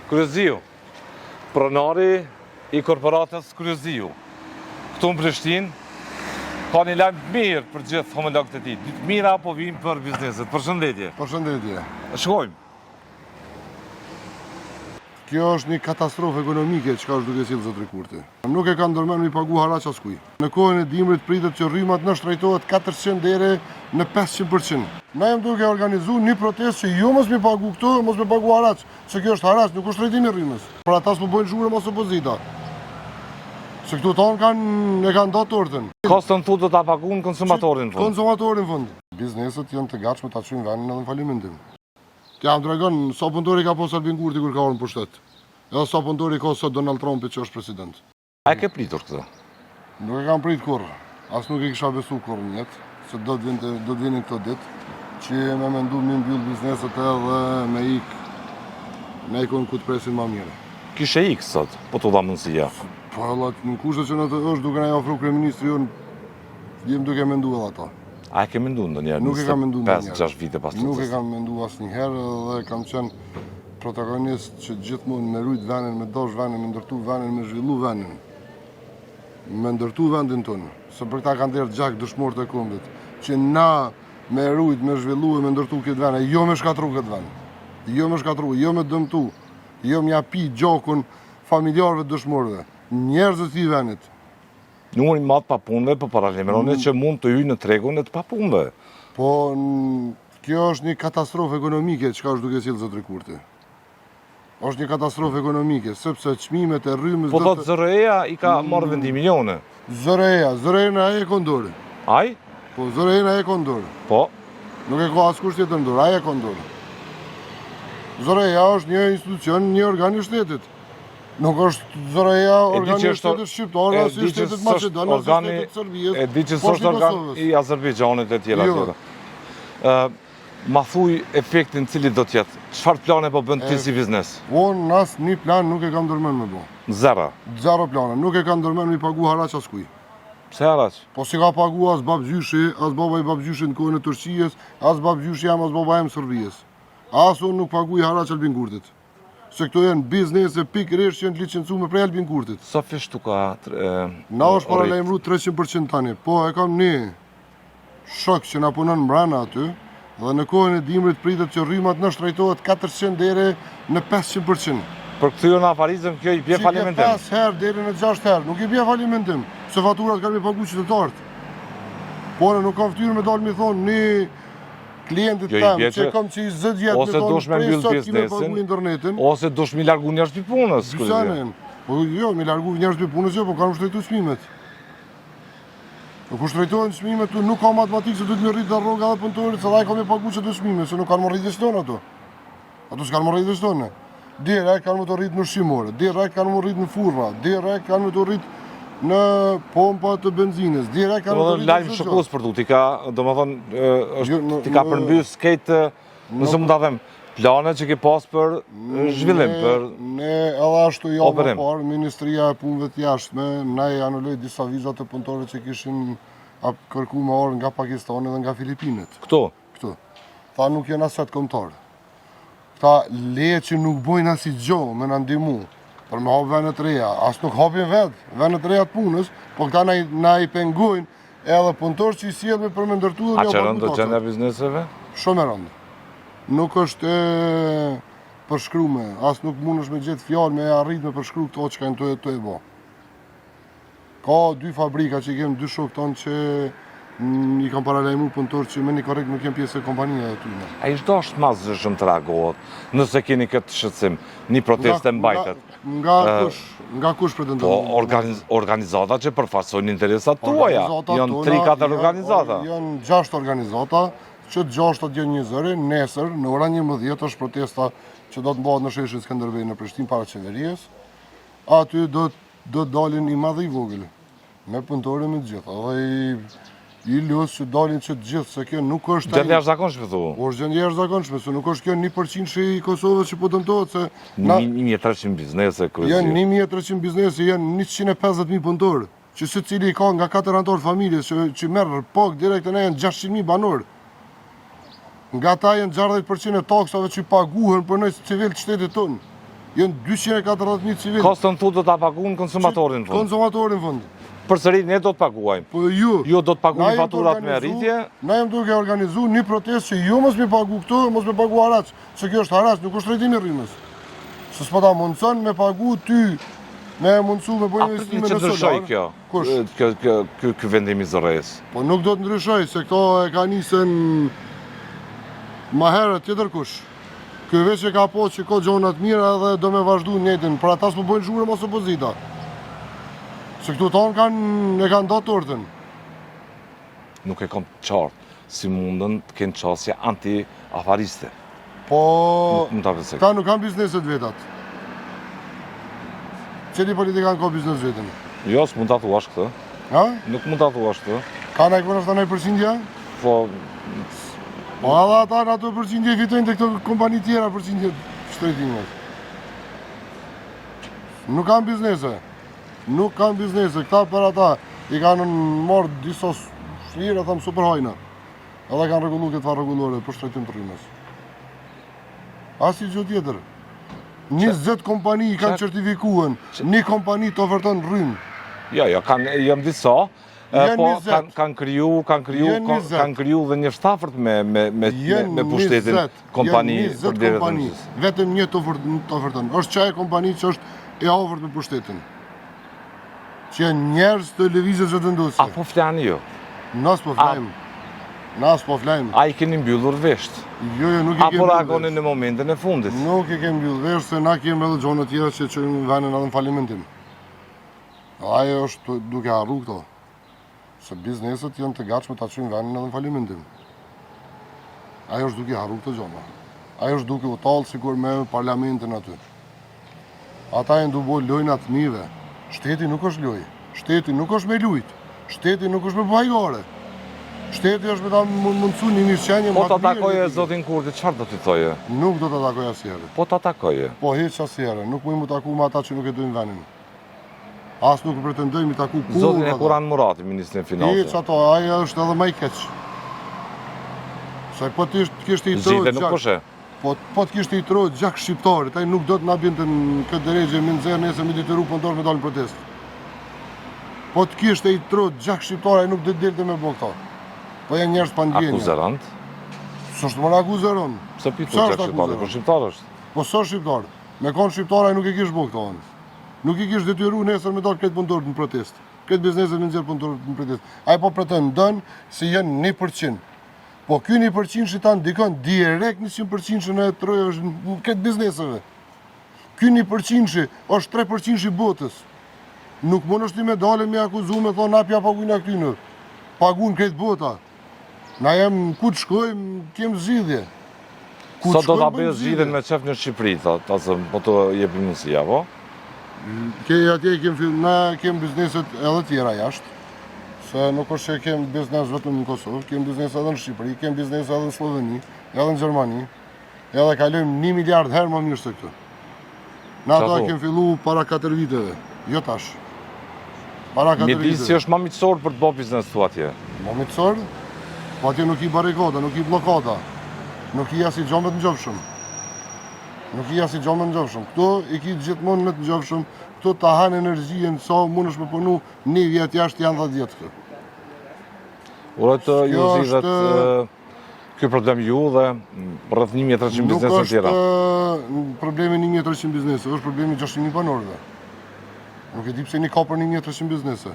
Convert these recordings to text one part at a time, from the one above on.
Kryeziu, pronari i korporatës Kryeziu. Këtu në Prishtinë, ka një lajm të mirë për gjithë homologët e tij. Ditë mira po vijnë për bizneset. Përshëndetje. Përshëndetje. Shkojmë. Kjo është një katastrofë ekonomike që ka është duke cilë zotri Kurti. Nuk e ka ndërmen me i pagu haraq askuj. Në kohën e dimrit pritet që rrymat në shtrejtohet 400 deri në 500%. Na jem duke organizu një protest që jo mos mi pagu këtu, mos mi pagu haraq, që kjo është haraq, nuk është shtrejtimi rrymës. Për ata s'po bojnë zhurë mos opozita. Se këtu tonë e kanë do tortën. Kostën thu do ta paguën konsumatorin fund. Konsumatorin fund. Bizneset janë të gatshme ta çojnë vendin edhe në falimentim. Jam tregon sa punëtori ka pas Albin Kurti kur ka orën pushtet. Edhe sa punëtori ka sot Donald Trumpi që është president. A e ke pritur këtë? Nuk e kam prit kurrë. As nuk e kisha besu kurrë në jetë, se do të vinin këto ditë që me mendu mi mbyll bizneset edhe me ikon ku të presin më mirë. Kishe ikë sot, po të dha mundësia. Po Allah, në kushtet që në të është duke na ofru kryeministri jonë, jem duke mendu edhe ata. A e ke mendu ndonjëherë? Nuk e kam mendu ndonjëherë. 5-6 vite pas Nuk e kam mendu asnjëherë dhe kam qenë protagonist që gjithmonë me rujt vendin, me dosh vendin, me ndërtu vendin, me zhvillu vendin. Me ndërtu vendin tonë. Se për këta kanë derë gjak dëshmorët e kombit. Që na me rujt, me zhvillu e me ndërtu këtë vendin, jo me shkatru këtë vend. Jo me shkatru, jo me dëmtu. Jo me japi gjakun familjarëve të dëshmorëve. Njerëzët i vendit. Numëri madh pa punëve, po paralajmëroni që mund të hyjë në tregun e të papunëve. Po kjo është një katastrofë ekonomike që ka është duke cilë zotri Kurti. Është një katastrofë ekonomike, sepse çmimet e rrymës... Po thotë ZRE-ja i ka marrë vendimin jone. ZRE-na e kondori. Aj? Po ZRE-na e kondori. Po. Nuk e ka askush tjetër ndorë, ai e kondori. ZRE-ja është një institucion, një organ i shtetit. Nuk është ZRE-ja organi i shtetit shqiptar, as i shtetit Maqedon, as i shtetit Serbisë. E di që është organ i Azerbajxhanit e tjera tjera. Ma thuj efektin cili do t'jetë. Çfarë plane po bën ti si biznes? Unë as një plan nuk e kam ndërmen me bo. Zero. Zero plane. Nuk e kam ndërmen me i pagu haraq askuj. Pse haraq? Po si ka pagu as babgjyshi, as baba i babgjyshi në kohën e Turqijës, as babgjyshi jam, as baba jam Serbisë. As unë nuk pagu i haraq Albin Kurtit. Se këto janë biznese pikërisht që janë licencuar prej Albin Kurtit. Sa fish tu ka? Na është paralajmëruar 300% tani. Po e kam një shok që na punon mbrana aty dhe në kohën e dimrit pritet që rrymat në shtrejtohet 400 deri në 500%. Për kthyer në afarizëm kjo i bie falimentim. 5 herë deri në 6 herë, nuk i bie falimentim, se faturat kanë me pagu qytetarët. Po nuk kam fytyrë me dalë mi thonë një klientit tam që kam që i zët jetë ose dush me mbyll biznesin, ose dush mi largu njerëz pi punës. Po jo, mi largu njerëz pi punës jo, po kanë shtrejtu çmimet. Nuk shtrejtojnë çmimet, nuk ka matematikë se duhet me rritë dhe rroga dhe punëtorit, se dhe ka me pagu që të çmimet, se nuk kanë më rritë shtonë ato. Ato s'kanë më rritë shtonë. Direkt kanë më të rritë në shimore, direkt kanë më rritë në furra, direkt kanë më të rritë në pompa të benzinës, direkt kanë të rritë lajmë shokus për tu, ti ka, do më thonë, ti ka përmbys këtë, nëse mund të them, plane që ke pas për zhvillim, për ne edhe ashtu jo më parë, Ministria e Punëve të Jashtme, ne anulloj disa vizat të punëtorëve që kishin kërku me orë nga Pakistani dhe nga Filipinet. Këto? Këto. Ta nuk jenë aset kombëtarë. Ta leje që nuk bojnë as i gjo me në ndimu, për me hapë venet reja, as nuk hapin venet reja të punës, po këta na i pengojnë edhe punëtorë që i sjellë për me ndërtu dhe a që rëndë të gjendja bizneseve? Shumë e rëndë. Nuk është përshkrume, as nuk mund është me gjithë fjallë me arrit me përshkru këto që kanë të e bo. Ka 2 fabrika që i kemë 2 shok tonë që i kam paralajmëruar punëtorë që me një korrekt nuk jem pjesë e kompanijë e tyre. A ishtë është ma zëshëm të reagohet, nëse keni këtë shqetësim, një proteste mbajtet? Nga kush pretendon? Po, organizata që përfaqësojnë interesat tuaja, janë 3-4 organizata. Janë 6 organizata, që 6 janë një zëri, nesër, në ora 11 është protesta që do të mbahet në sheshin Skënderbej në Prishtinë para qeverisë. Aty do të dalin i madh i vogël, me punëtorë me të gjitha. I losë që dalin që të gjithë, se kjo nuk është... Gjendje jashtëzakonshme, thu? është gjendje jashtëzakonshme, se nuk është kjo 1% që i Kosovës që po dëmtohet, se... 1300 biznese, kërësi. Janë 1300 biznese, janë 150.000 punëtorë, që se cili i ka nga 4 anëtorë familjes, që merë pak direkt e ne janë 600.000 banorë. Nga ta janë 60% e taksave që paguhen për në civil të shtetit tonë. Janë 240.000 civil. Kostën tu do ta paguën konsumatorin në fund. Konsumatori në fund. Përsëri ne do të paguajmë. Po ju do të paguani faturat me rritje. Na jam duke organizu një protestë që ju mos më pagu këtu, mos më pagu haraç, se kjo është haraç, nuk është rritimi i rrymës. Se s'po ta mundson me pagu ty, me mundsu me bëjmë investime në solar. Ndryshoj kjo. Kush? Ky vendim i zërres. Po nuk do të ndryshoj, se këto e ka nisën ma herët tjetër kush. Ky veç e ka po që ka gjona të mira dhe do me vazhdu njëjtën. Pra ata s'po bëjnë zhurmë mos opozita. Se këtu tonë e kanë do tortën. Nuk e kam qartë si mundën të kenë qasje anti-afariste. Po, Nuk ta besoj. ta nuk kanë bizneset vetat. Cili politikan ka biznes vetën? Jo, s'mund ta thuash këtë. Ha? Nuk mund ta thuash këtë. Ka në ekonë është ta 9%? Po, Po edhe ata në ato përqindje fitojnë të këto kompani tjera përqindje shtrejtimet. Nuk kanë biznese. Nuk kanë biznese. Këta për ata i kanë marrë disa shlirë, thëmë super hajna. Edhe kanë regullu këtë farë regulore për shtrejtim të rrimës. Asi gjë tjetër. 20 kompani i kanë certifikuën, një kompani të oferton rrymë. jo, jam disa. Janë Po 20. kanë kriju dhe një shtafërt me pushtetin kompani Janë 20 për deri kompani. Vetëm një të oferton. Është çaj kompani që është e ofert me pushtetin. Që janë njerëz të lëvizjes vetëndosje. Apo flani jo? Nas po flajmë. Nas po flajmë. A i keni mbyllur vesht? Jo, nuk i kemi. Apo reagoni në momentin e fundit? Nuk i kemi mbyllur vesh se na kemi edhe gjona tjera që çojmë vënë edhe në falimentim. Ajo është duke harru këto. Se bizneset janë të gatshme ta çojnë vënë edhe në falimentim. Ajo është duke harru këto gjona. Ajo është duke u tallë sikur me parlamentin aty. Ata janë duke bërë lojna të mive. Shteti nuk është lojë. Shteti nuk është me lujt. Shteti nuk është me bajgare. Shteti është me ta mundësu një mirëqenje Po më të të mirë. atakoje zotin Kurti, çfarë do t'i thoje? Nuk do të takoj asnjëherë. Po të atakoje. Po hiç asnjëherë. Nuk mund mu taku me ata që nuk e dojnë vendin. As nuk pretendojmë i taku kur. Zotin e Kuran Murati, Ministrin e Hiç Financave. ato, ajo është edhe më i keq. Se po ti kishte i Zgjidhje nuk gjak. po she. Po të kishte i trohet gjak shqiptarit, ai nuk do të na binte në këtë drejtë me nxjerr nesër me detyru punëtor me dalë në protestë. Po të kishte i trohet gjak shqiptar, ai nuk do të dilte me bë këto. Po janë njerëz pa ndjenjë. Akuzerant? S'është më akuzeron. Pse pitu Pse është gjak shqiptari, akuzuar? po shqiptar është. Po s'është shqiptar. Me kon shqiptar ai nuk e kish bë këto. Nuk i kish detyru nesër me dalë këtë punëtor në protestë. Këtë bizneset me nxjerr punëtor në protestë. Ai po pretendon se janë 1%. Po ky 1% që ta ndikon direkt 100% në trojë në këtë bizneseve. Ky 1% është 3% i botës. Nuk mund është ti me dalë me akuzu me thonë na pja paguajnë këtyne. Paguën këtë bota. Na jam ku të shkojmë, kem zgjidhje. Ku Sot do ta shkojmë, bëjë bëjmë zgjidhjen me qef në Shqipëri, thasë po të jepi mundësia, po? Na kem bizneset edhe tjera jashtë. Se nuk është që kem biznes vetëm në Kosovë, kem biznes edhe në Shqipëri, kem biznes edhe në Sloveni, edhe në Gjermani, edhe kalojmë 1 miliard herë më mirë se këtë. Na ato kem fillu para 4 viteve, jo tash. Para 4 viteve. Mjedisi është më miqësor për të bërë biznes tu atje. Më mitësor, po atje nuk i barikada, nuk i blokada, nuk i asi gjomet në gjofshëm. Nuk i asi gjomet në gjofshëm. Këto i ki gjithmonë në të gjofshëm, këto ta hanë energjien, sa mund është me punu 1 vjet jashtë janë 10 vjetë këtu. Uroj të ju Kjo zgjidhet është- ky problem ju dhe rreth 1300 Nuk biznese është tjera. problemi 1300 biznese, është problemi 600.000 banorëve. Nuk e di pse një ka për 1300 biznese.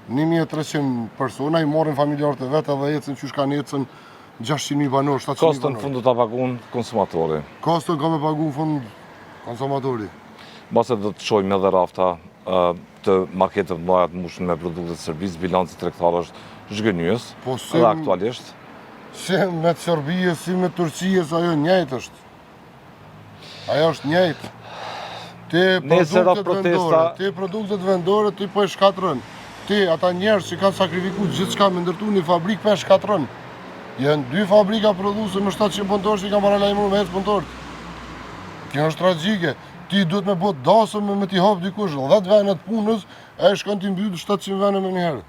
1300 persona i morën familjarët e vetë edhe ecën qysh kanë ecën 600.000 banorë, 700.000 Kostën banorë. fundu ta paguën konsumatori. Kostën ka me pagu në fund konsumatori. Mbase do të shohim edhe rafta të marketeve të mëdha të mbushur me produkte të servicë, bilanci tregtar është zhgënjës, Po si edhe aktualisht. Si me Serbia, si me Turqia, ajo njëjtë është. Ajo është njëjtë. Ti produktet vendore, ti po e shkatërën. Ti, ata njerëz që kanë sakrifiku gjithçka me ndërtu një fabrikë po e shkatërën. Janë 2 fabrika prodhuese me 700 punëtorë që kanë paralajmëruar me ecë punëtorë. Kjo është tragjike. Ti duhet me bot dasëm me t'i hap dikush 10 vene të punës, ai shkon ti mbyll 700 vene me njëherë.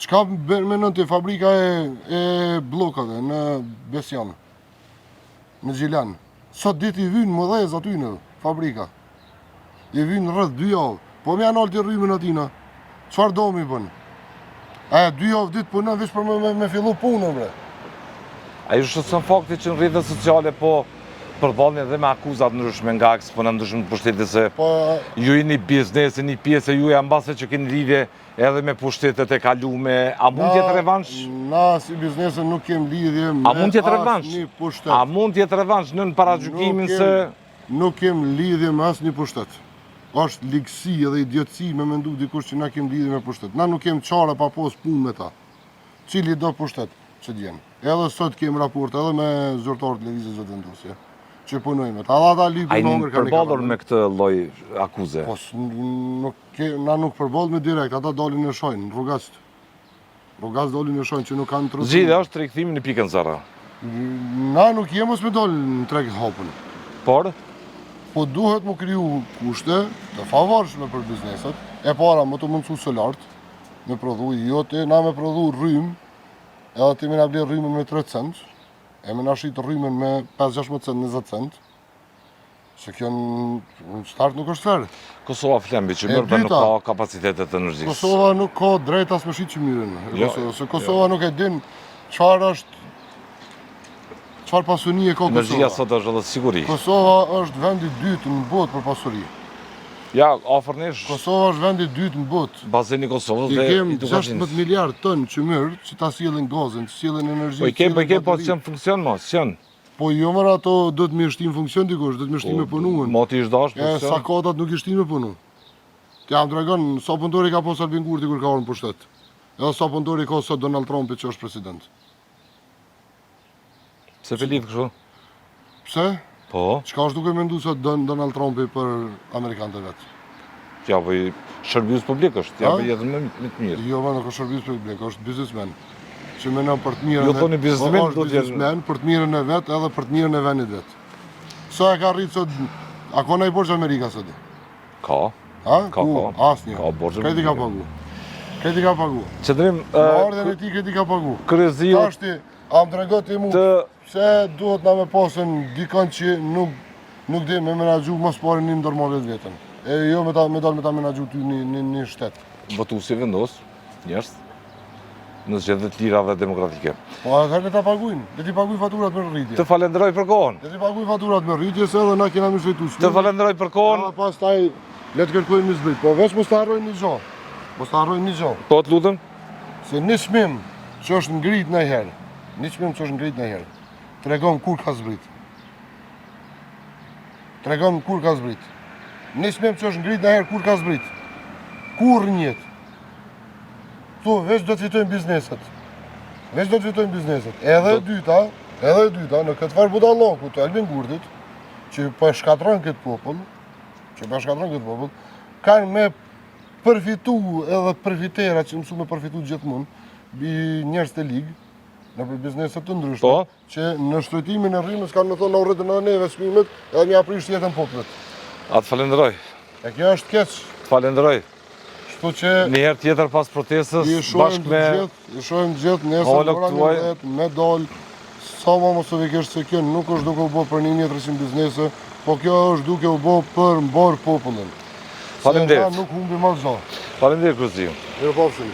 Çka menon ti fabrika e bllokave në Besjan, në Gjilan. Sot ditë i vynë më dhez aty në. fabrika. I vinë rrëth 2 javë. Po më janë alë të rrymin atina. Çfarë do mi bën? 2 javë ditë punon veç për me fillu punën, bre. A ju shqetëson fakti që në rrjetet sociale po përballni edhe me akuzat ndryshme nga eksponent ndryshme të pushtetit se Po ju jeni biznesi, një pjesë e juaj mbase që keni lidhje edhe me pushtetet e kalume. A mund t'jetë revansh? Na si biznese nuk kem lidhje me A mund t'jetë revansh? asnjë pushtet. A mund t'jetë revansh nën paragjykimin se Nuk kem lidhje me asnjë pushtet. Është ligësi edhe idiotësi me mendu dikush që na kem lidhje me pushtet. Na nuk kem çare pa pos punë me ta. Cili do pushtet që t'jen. Edhe sot kem raport edhe me zyrtarët e lëvizjes vetëvendosje që punojnë me ta. Ata a librin jeni numër kanë. përballur me këtë lloj akuze? Po na nuk përballë me direkt, ata dalin e shojnë në rrugast. Rrugast dalin e shojnë që nuk kanë trotuar. Zgjidhja është rikthimi në pikën 0. Na nuk jemi mos me dal në treg hapën. Por Po duhet më kriju kushte të favorshme për bizneset. E para më të mundësu së lartë, me prodhu jote, na me prodhu rrym, edhe ti me na ble rrymën me 3 cent, e me na shit rrymën me 5-16 cent, 20 cent, se kjo në start nuk është ferë. Kosova flembi që E mërë nuk dyta, ka kapacitetet energjisë. Kosova nuk ka drejt as me shit që myren. Jo, Se Kosova nuk e din çfarë pasunie ka Energjia Kosova. sot është edhe siguri. Kosova është vendi i dytë në botë për pasuri. Ja, afër nesh Kosova është vendi i dytë në botë. bazeni i Kosovës I dhe kem i 16 Dukaçinës. miliard ton qymyr që ta sjellin gazën, të sjellin energji. Po i kem, po s'janë funksion mos, s'janë. Po jo mërë ato do të më shtin funksion dikush, do të më shtin me punuen. Moti ish dash E funksion. sakatat nuk i shtin me punu. Të jam tregon, sa punëtori ka pas Albin Kurti kur ka orën pushtet. Edhe sa punëtori ka sot Donald Trumpi që është president. Se felit kështu? Pse? Po, Çka është duke mendu sot Donald Trumpi për amerikanët vet? t'ja po i shërbius publik është, t'ja Ha? po jetën me të mirë. Jo, më nuk është shërbis publik, është biznesmen. Që menon për të mirën Jo, thoni biznesmen, është do t'jetë- biznesmen për të mirën e vet edhe për të mirën e vendit vet. Sa e ka rritë sot, a ka ndaj borxh Amerika sot? Ka. Ha? Ka, Ku? ka. Asnjë. Ka borxhe Kredi ka Amerika. pagu. Kredi ka pagu. Qëndrim, Me ardhen e ti kredi ka pagu. kryeziju Tashti, a më tregot ti mu, të pse duhet na me pasën dikon që nuk di me menaxhu mos parin një ndërmarrje vetën. E jo me dal me ta menaxhu ty një shtet. votuesi vendos, njerëz, në zgjedhjet lira dhe demokratike. Po ata le ta paguajnë, le ti paguaj faturat me rritje. Të falenderoj për kohën. Le ti paguaj faturat me rritje se edhe na kena më shëtuar. Të falenderoj për kohën. Ja, pastaj le të kërkojmë një zbrit, po veç mos ta harrojmë një gjë. Mos ta harrojmë një gjë. Po të lutem. Se një çmim që është ngrit ndonjëherë, një çmim që është ngrit ndonjëherë, tregon kur ka zbrit. Tregon kur ka zbrit. Një çmim që është ngrit ndonjëherë kur ka zbrit. Kur njët. Tu veç do të fitojmë bizneset. Veç do të fitojmë bizneset. Edhe e dyta, në këtë farë budallaku të Albin Kurtit, që po e shkatron këtë popull, kanë me përfitu edhe përfitera që mësu me përfitu gjithmonë, bi njerëz të ligë, në për bizneset të ndryshme, Po. që në shtrëtimin e rrimës kanë me thonë në rritën e neve çmimet edhe një aprish jetën popullit. A të falenderoj. E kjo është keq, Të falenderoj. kështu që Një herë tjetër pas protestës, i shohim bashkë me të gjithë nesër Holok ora tuaj. 10 me dal sa më mosovikisht se kjo nuk është duke u bë për një mjetër biznese, po kjo është duke u bë për mbar popullin. Faleminderit. Se na nuk humbim asgjë. Faleminderit kryeziju. Mirupafshim.